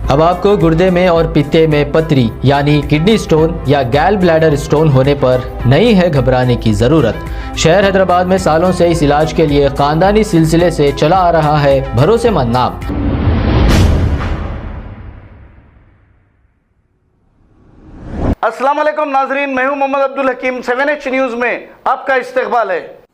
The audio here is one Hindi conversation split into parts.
अब आपको गुर्दे में और पित्ते में पथरी यानी किडनी स्टोन या गैल ब्लैडर स्टोन होने पर नहीं है घबराने की जरूरत। शहर हैदराबाद में सालों से इस इलाज के लिए खानदानी सिलसिले से चला आ रहा है भरोसेमंद नाम। अस्सलाम वालेकुम नाजरीन, मैं हूं मोहम्मद अब्दुल हकीम। 7H न्यूज में आपका इस्तकबाल है।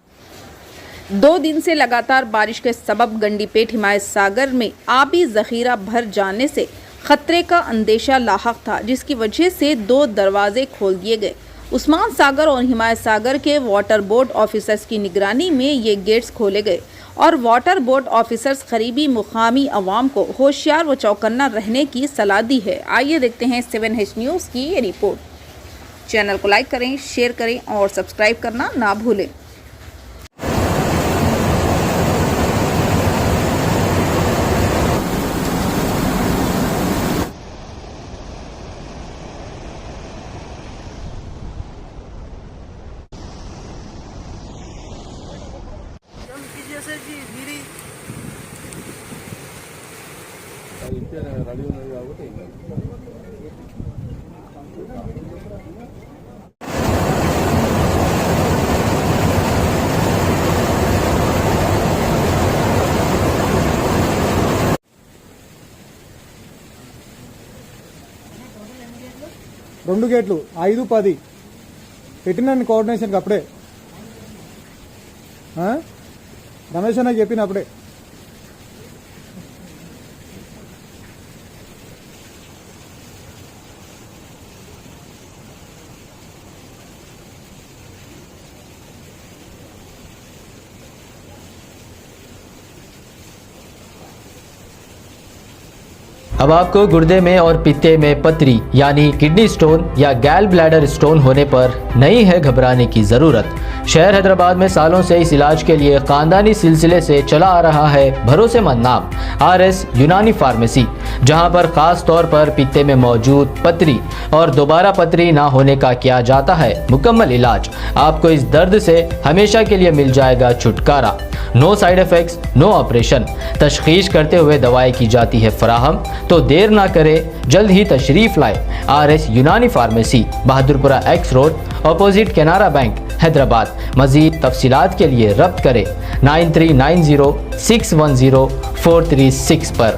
2 दिन से लगातार बारिश के सबब गंडीपेट हिमायत सागर में आबी जखीरा भर जाने से खतरे का अंदेशा लाहक था, जिसकी वजह से 2 दरवाजे खोल दिए गए। उस्मान सागर और हिमायत सागर के वाटर बोर्ड ऑफिसर्स की निगरानी में ये गेट्स खोले गए और वाटर बोर्ड ऑफिसर्स करीबी मुकामी अवाम को होशियार व चौकन्ना रहने की सलाह दी है। आइए देखते हैं 7H न्यूज़ की ये रिपोर्ट। चैनल को लाइक करें, शेयर करें और सब्सक्राइब करना ना भूलें। రెండు గేట్లు 5-10 పెట్టినండి కోఆర్డినేషన్కి అప్పుడే రమేష్ అన్నకి చెప్పిన అప్పుడే अब आपको गुर्दे में और पित्ते में पथरी यानी किडनी स्टोन या गैल ब्लैडर स्टोन होने पर नहीं है घबराने की जरूरत। शहर हैदराबाद में सालों से इस इलाज के लिए खानदानी सिलसिले से चला आ रहा है भरोसेमंद नाम RS यूनानी फार्मेसी, जहां पर खास तौर पर पित्ते में मौजूद पथरी और दोबारा पथरी ना होने का किया जाता है मुकम्मल इलाज। आपको इस दर्द से हमेशा के लिए मिल जाएगा छुटकारा। No side effects, no operation. तशखीस करते हुए दवाएं की जाती है फराहम, तो देर ना करें, जल्द ही तशरीफ लाए। RS Unani pharmacy, Bahadurpura X road, opposite Canara bank, Hyderabad. मजीद तफसीलात के लिए रब्त करें 9390610436 पर।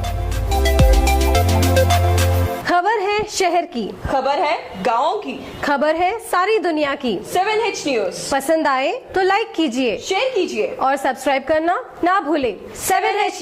खबर है शहर की, खबर है गाँव की, खबर है सारी दुनिया की। 7H न्यूज पसंद आए तो लाइक कीजिए, शेयर कीजिए और सब्सक्राइब करना ना भूलें। 7H